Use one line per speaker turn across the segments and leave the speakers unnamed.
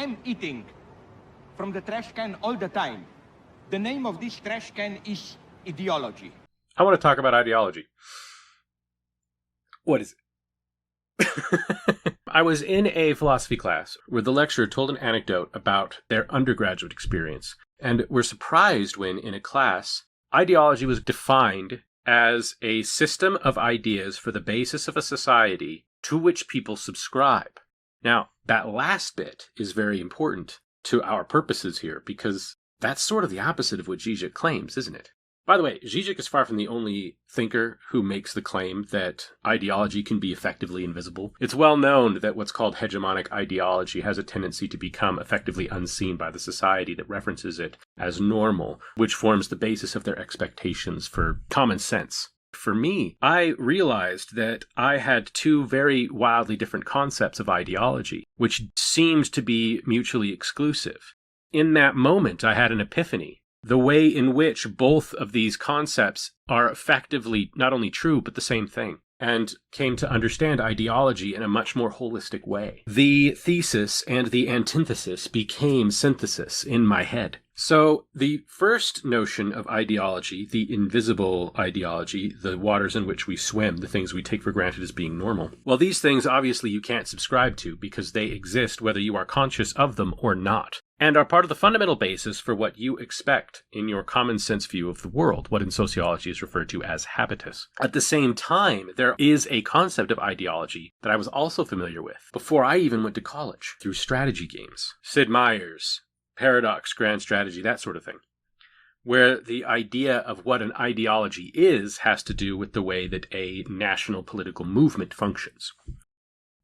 and eating from the trash can all the time. The name of this trash can is ideology.
I want to talk about ideology. What is it? I was in a philosophy class where the lecturer told an anecdote about their undergraduate experience, and were surprised when, in a class, ideology was defined as a system of ideas for the basis of a society to which people subscribe. Now, that last bit is very important to our purposes here, because that's sort of the opposite of what Zizek claims, isn't it? By the way, Zizek is far from the only thinker who makes the claim that ideology can be effectively invisible. It's well known that what's called hegemonic ideology has a tendency to become effectively unseen by the society that references it as normal, which forms the basis of their expectations for common sense. For me, I realized that I had two very wildly different concepts of ideology, which seemed to be mutually exclusive. In that moment, I had an epiphany. The way in which both of these concepts are effectively not only true, but the same thing, and came to understand ideology in a much more holistic way. The thesis and the antithesis became synthesis in my head. So the first notion of ideology, the invisible ideology, the waters in which we swim, the things we take for granted as being normal, well, these things obviously you can't subscribe to because they exist whether you are conscious of them or not, and are part of the fundamental basis for what you expect in your common sense view of the world, what in sociology is referred to as habitus. At the same time, there is a concept of ideology that I was also familiar with before I even went to college, through strategy games. Sid Meier's Paradox, Grand Strategy, that sort of thing, where the idea of what an ideology is has to do with the way that a national political movement functions.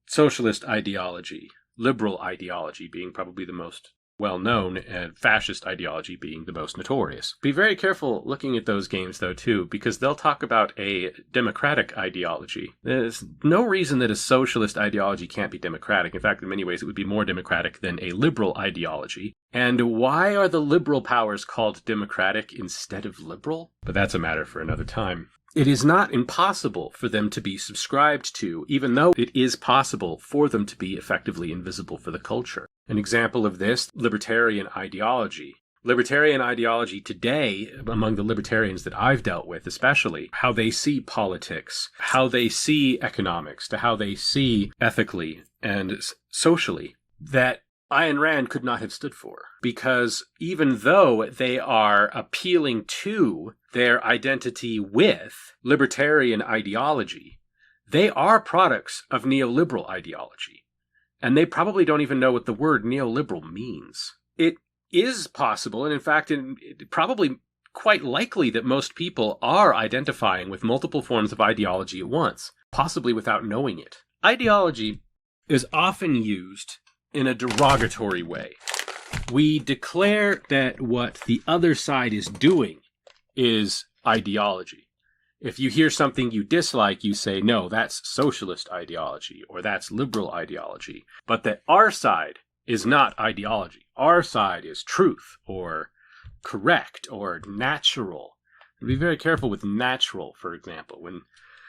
Socialist ideology, liberal ideology being probably the most well-known, and fascist ideology being the most notorious. Be very careful looking at those games, though, too, because they'll talk about a democratic ideology. There's no reason that a socialist ideology can't be democratic. In fact, in many ways, it would be more democratic than a liberal ideology. And why are the liberal powers called democratic instead of liberal? But that's a matter for another time. It is not impossible for them to be subscribed to, even though it is possible for them to be effectively invisible for the culture. An example of this, libertarian ideology. Libertarian ideology today, among the libertarians that I've dealt with especially, how they see politics, how they see economics, to how they see ethically and socially, that Ayn Rand could not have stood for, because even though they are appealing to their identity with libertarian ideology, they are products of neoliberal ideology, and they probably don't even know what the word neoliberal means. It is possible, and in fact, probably quite likely that most people are identifying with multiple forms of ideology at once, possibly without knowing it. Ideology is often used in a derogatory way. We declare that what the other side is doing is ideology. If you hear something you dislike, you say, no, that's socialist ideology, or that's liberal ideology. But that our side is not ideology. Our side is truth, or correct, or natural. And be very careful with natural, for example.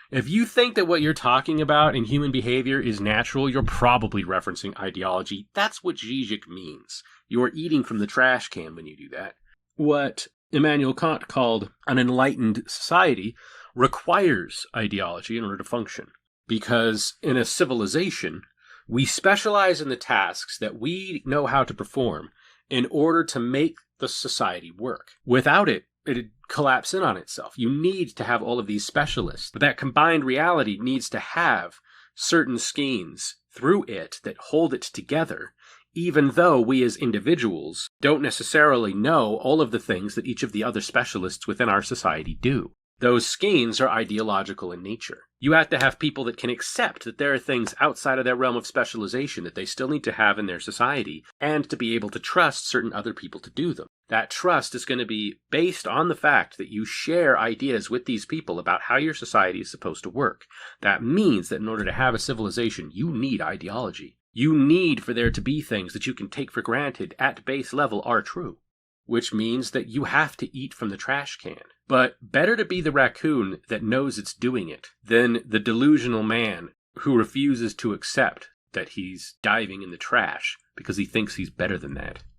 If you think that what you're talking about in human behavior is natural, you're probably referencing ideology. That's what Zizek means. You're eating from the trash can when you do that. What Immanuel Kant called an enlightened society requires ideology in order to function. Because in a civilization, we specialize in the tasks that we know how to perform in order to make the society work. Without it, it'd collapse in on itself. You need to have all of these specialists, but that combined reality needs to have certain schemes through it that hold it together, even though we as individuals don't necessarily know all of the things that each of the other specialists within our society do. Those schemes are ideological in nature. You have to have people that can accept that there are things outside of their realm of specialization that they still need to have in their society, and to be able to trust certain other people to do them. That trust is going to be based on the fact that you share ideas with these people about how your society is supposed to work. That means that in order to have a civilization, you need ideology. You need for there to be things that you can take for granted at base level are true. Which means that you have to eat from the trash can. But better to be the raccoon that knows it's doing it than the delusional man who refuses to accept that he's diving in the trash because he thinks he's better than that.